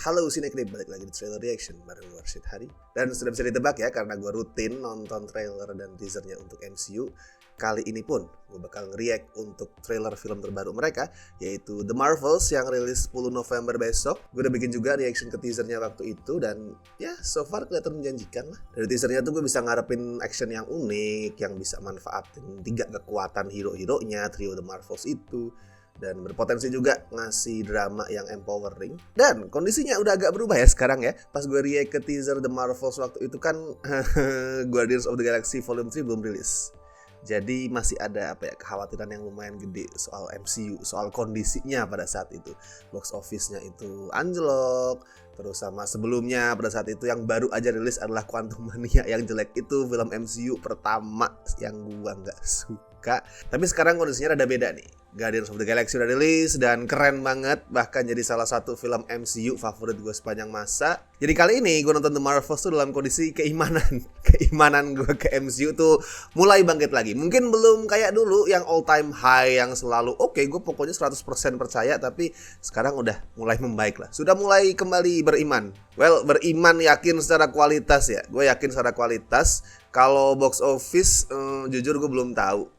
Halo Sineklip, balik lagi di trailer reaction bareng gue Arsyid Hari. Dan sudah bisa ditebak ya, karena gue rutin nonton trailer dan teasernya untuk MCU. Kali ini pun gue bakal nge-react untuk trailer film terbaru mereka, yaitu The Marvels yang rilis 10 November besok. Gue udah bikin juga reaction ke teasernya waktu itu, dan ya so far kelihatan menjanjikan lah. Dari teasernya tuh gue bisa ngarepin action yang unik, yang bisa manfaatin 3 kekuatan hero-heronya, trio The Marvels itu. Dan berpotensi juga ngasih drama yang empowering. Dan kondisinya udah agak berubah ya sekarang ya. Pas gue react ke teaser The Marvels waktu itu kan Guardians of the Galaxy Volume 3 belum rilis. Jadi masih ada kekhawatiran yang lumayan gede soal MCU, soal kondisinya pada saat itu. Box office-nya itu anjlok. Terus sama sebelumnya pada saat itu yang baru aja rilis adalah Quantumania yang jelek itu, film MCU pertama yang gua nggak suka. Tapi sekarang kondisinya rada beda nih. Guardians of the Galaxy udah rilis dan keren banget, bahkan jadi salah satu film MCU favorit gue sepanjang masa. Jadi kali ini gue nonton The Marvels tuh dalam kondisi keimanan gue ke MCU tuh mulai bangkit lagi. Mungkin belum kayak dulu yang all time high yang selalu oke, gue pokoknya 100% percaya, tapi sekarang udah mulai membaik lah. Sudah mulai kembali beriman. Well, beriman yakin secara kualitas ya. Gue yakin secara kualitas. Kalau box office, jujur gue belum tahu.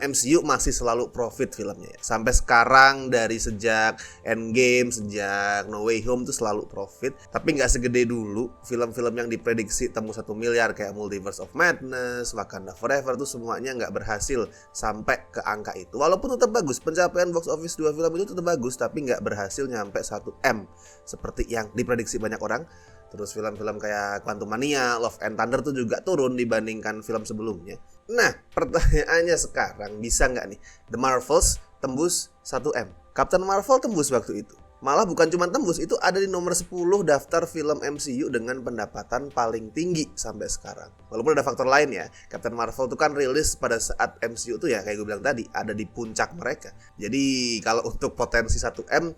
MCU masih selalu profit filmnya ya. Sampai sekarang dari sejak Endgame, sejak No Way Home tuh selalu profit. Tapi nggak segede dulu. Film-film yang diprediksi tembus 1 miliar kayak Multiverse of Madness, Wakanda Forever tuh semuanya nggak berhasil sampai ke angka itu. Walaupun tetap bagus, pencapaian box office 2 film itu tetap bagus, tapi nggak berhasil nyampe 1 M seperti yang diprediksi banyak orang. Terus film-film kayak Quantumania, Love and Thunder tuh juga turun dibandingkan film sebelumnya. Nah, pertanyaannya sekarang, bisa nggak nih The Marvels tembus 1M? Captain Marvel tembus waktu itu. Malah bukan cuma tembus, itu ada di nomor 10 daftar film MCU dengan pendapatan paling tinggi sampai sekarang. Walaupun ada faktor lain ya, Captain Marvel itu kan rilis pada saat MCU tuh ya kayak gue bilang tadi, ada di puncak mereka. Jadi kalau untuk potensi 1M,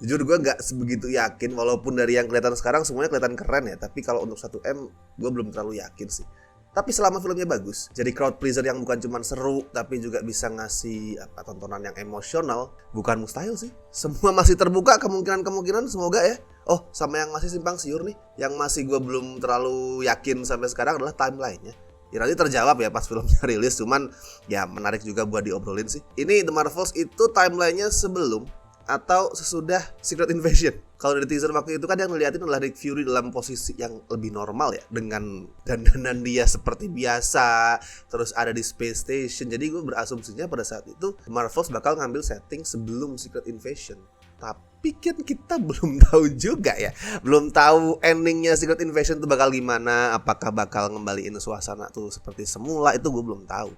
jujur gue gak sebegitu yakin. Walaupun dari yang kelihatan sekarang semuanya kelihatan keren ya, tapi kalau untuk 1M gue belum terlalu yakin sih. Tapi selama filmnya bagus, jadi crowd pleaser yang bukan cuma seru, tapi juga bisa ngasih tontonan yang emosional, bukan mustahil sih. Semua masih terbuka kemungkinan-kemungkinan, semoga ya. Oh, sama yang masih simpang siur nih, yang masih gue belum terlalu yakin sampai sekarang adalah timeline-nya. Ya nanti terjawab ya pas filmnya rilis, cuman ya menarik juga buat diobrolin sih. Ini The Marvels itu timeline-nya sebelum atau sesudah Secret Invasion. Kalau dari teaser waktu itu kan yang ngeliatin adalah Nick Fury dalam posisi yang lebih normal ya, dengan dandanan dia seperti biasa, terus ada di Space Station. Jadi gue berasumsinya pada saat itu Marvels bakal ngambil setting sebelum Secret Invasion. Tapi kan kita belum tahu juga ya, belum tahu endingnya Secret Invasion tuh bakal gimana. Apakah bakal ngembaliin suasana tuh seperti semula, itu gue belum tahu.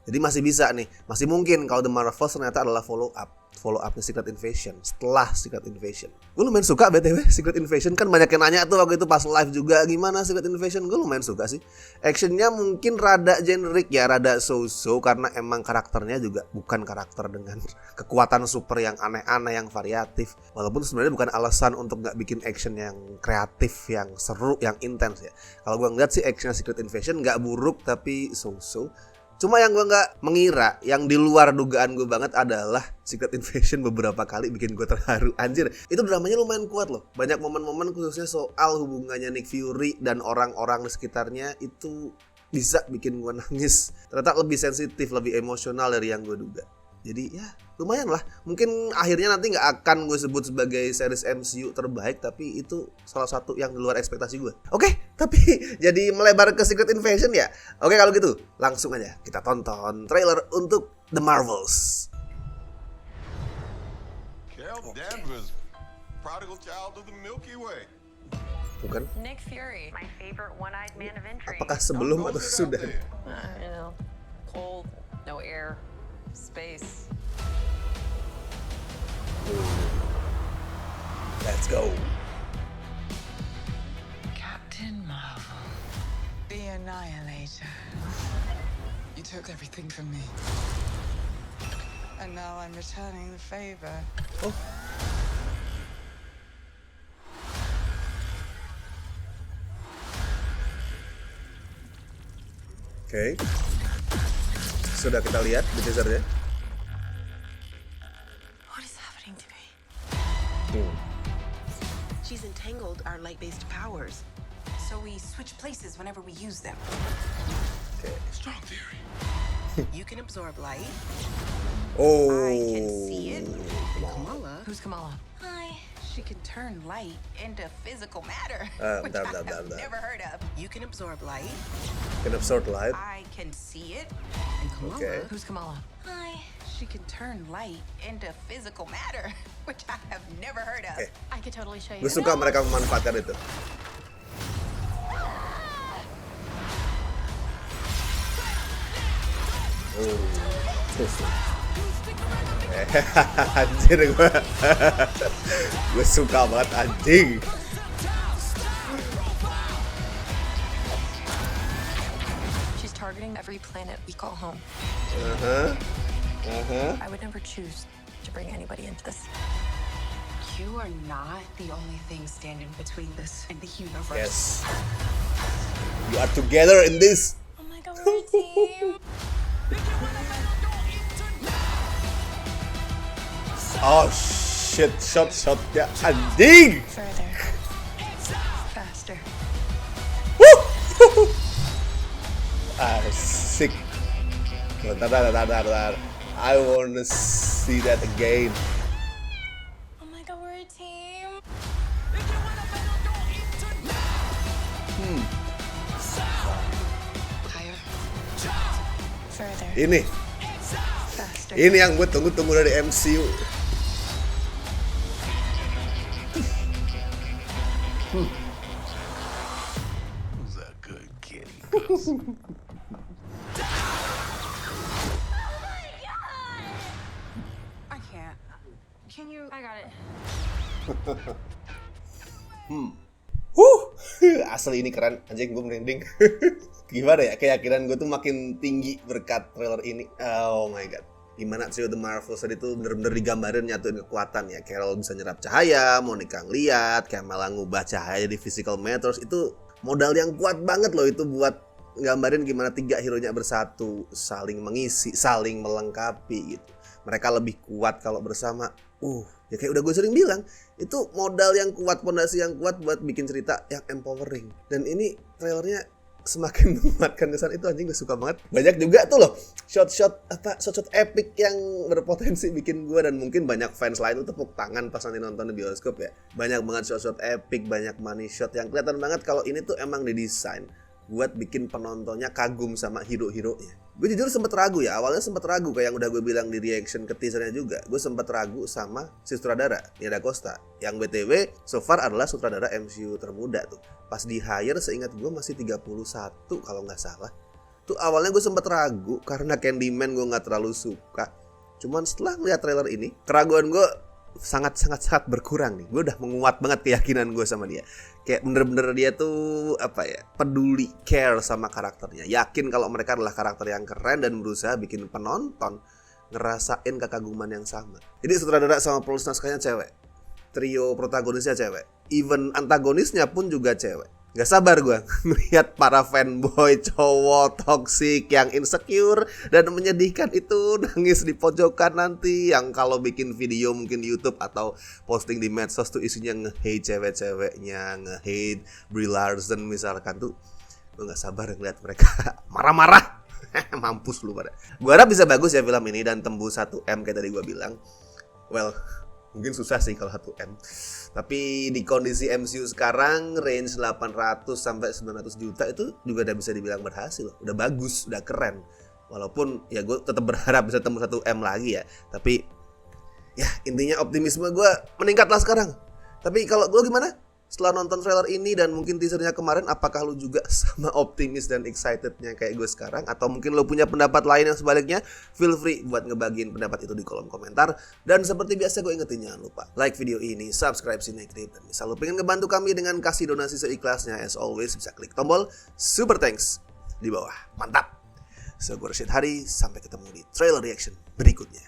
Jadi masih bisa nih, masih mungkin kalau The Marvels ternyata adalah follow up-nya Secret Invasion, setelah Secret Invasion. Gue lumayan suka BTW Secret Invasion, kan banyak yang nanya tuh waktu itu pas live juga, gimana Secret Invasion. Gue lumayan suka sih. Actionnya mungkin rada generik ya, rada so-so, karena emang karakternya juga bukan karakter dengan kekuatan super yang aneh-aneh, yang variatif. Walaupun sebenarnya bukan alasan untuk gak bikin action yang kreatif, yang seru, yang intens ya. Kalau gue ngeliat sih actionnya Secret Invasion gak buruk, tapi so-so. Cuma yang gue gak mengira, yang di luar dugaan gue banget adalah Secret Invasion beberapa kali bikin gue terharu. Anjir, itu dramanya lumayan kuat loh. Banyak momen-momen khususnya soal hubungannya Nick Fury dan orang-orang di sekitarnya itu bisa bikin gue nangis. Ternyata lebih sensitif, lebih emosional dari yang gue duga. Jadi ya lumayan lah. Mungkin akhirnya nanti gak akan gue sebut sebagai series MCU terbaik, tapi itu salah satu yang di luar ekspektasi gue. Oke, tapi jadi melebar ke Secret Invasion ya. Oke, kalau gitu langsung aja kita tonton trailer untuk The Marvels. Carol Danvers, prodigal child of the Milky Way. Bukan? Nick Fury, my favorite one-eyed man of intrigue. Apakah sebelum atau sudah? You know, cold, no air, space. Let's go. Captain Marvel, the Annihilator. You took everything from me. And now I'm returning the favor. Oh. Oke. Sudah kita lihat di teasernya. What is happening to me? Hmm. She's entangled wield our light-based powers. So we switch places whenever we use them. Strong theory. You can absorb light. Oh. I can see it. And Kamala, Who's Kamala? hi, she can turn light into physical matter, which bentar, I bentar, have bentar. never heard of. You can absorb light. Can absorb light. I can see it. And Kamala, Okay. Who's Kamala? hi, she can turn light into physical matter, which I have never heard of. Okay. I could totally show you. Gue suka mereka memanfaatkan itu. Anjir gue suka banget anjing. She's targeting every planet we call home. I would never choose to bring anybody into this. You are not the only thing standing between this and the universe. Yes. You are together in this. Oh my god, we're a team. Oh shit, shot ya anjing. Further. Faster. Asik. Bentar. I wanna see that again. Oh my god, we're a team. Higher. Further. Ini Faster. yang gue tunggu-tunggu dari MCU. Who's that good kitty? Gus? I can't. Can you? I got it. Asli ini keren, anjing gue merinding. Gimana ya, keyakinan gue tuh makin tinggi berkat trailer ini. Oh my god. Gimana Trio The Marvels tadi tuh bener-bener digambarin nyatuin kekuatan ya. Carol bisa nyerap cahaya, Monica ngeliat, Kamala ngubah cahaya di physical matters. Itu modal yang kuat banget loh itu buat gambarin gimana tiga hero-nya bersatu, saling mengisi, saling melengkapi gitu. Mereka lebih kuat kalau bersama. Ya kayak udah gue sering bilang, itu modal yang kuat, fondasi yang kuat buat bikin cerita yang empowering. Dan ini trailernya semakin menguatkan kesan itu, anjing gue suka banget. Banyak juga tuh loh shot-shot epic yang berpotensi bikin gue dan mungkin banyak fans lain tuh tepuk tangan pas nanti nonton di bioskop ya. Banyak banget shot-shot epic, banyak money shot yang kelihatan banget kalau ini tuh emang didesain buat bikin penontonnya kagum sama hero-heronya. Gue jujur sempet ragu ya, awalnya sempet ragu kayak yang udah gue bilang di reaction ke teasernya juga. Gue sempet ragu sama si sutradara, Nia Da Costa, yang BTW so far adalah sutradara MCU termuda tuh. Pas di hire seingat gue masih 31 kalau nggak salah. Tuh awalnya gue sempet ragu karena Candyman gue nggak terlalu suka. Cuman setelah ngeliat trailer ini, keraguan gue sangat berkurang nih. Gue udah menguat banget keyakinan gue sama dia. Kayak bener-bener dia tuh peduli, care sama karakternya. Yakin kalau mereka adalah karakter yang keren dan berusaha bikin penonton ngerasain kekaguman yang sama. Jadi sutradara sama penulis naskahnya cewek. Trio protagonisnya cewek. Even antagonisnya pun juga cewek. Gak sabar gue melihat para fanboy cowok toksik yang insecure dan menyedihkan itu nangis di pojokan nanti, yang kalau bikin video mungkin di YouTube atau posting di medsos tuh isinya nge-hate cewek-ceweknya, nge-hate Brie Larson misalkan tuh. Gue gak sabar ngeliat mereka marah-marah. Mampus lu pada. Gue harap bisa bagus ya film ini dan tembus 1M kayak tadi gue bilang. Well, mungkin susah sih kalau 1M. Tapi di kondisi MCU sekarang range 800 sampai 900 juta itu juga udah bisa dibilang berhasil. Udah bagus, udah keren. Walaupun ya gue tetap berharap bisa tembus 1M lagi ya. Tapi ya intinya optimisme gue meningkat lah sekarang. Tapi kalau gue gimana? Setelah nonton trailer ini dan mungkin teasernya kemarin, apakah lu juga sama optimis dan excitednya kayak gue sekarang? Atau mungkin lu punya pendapat lain yang sebaliknya? Feel free buat ngebagiin pendapat itu di kolom komentar. Dan seperti biasa gue ingetin, jangan lupa like video ini, subscribe Cinecrip, dan misal lu pengen ngebantu kami dengan kasih donasi seikhlasnya, as always bisa klik tombol super thanks di bawah. Mantap. So gue Rashid Hari, sampai ketemu di trailer reaction berikutnya.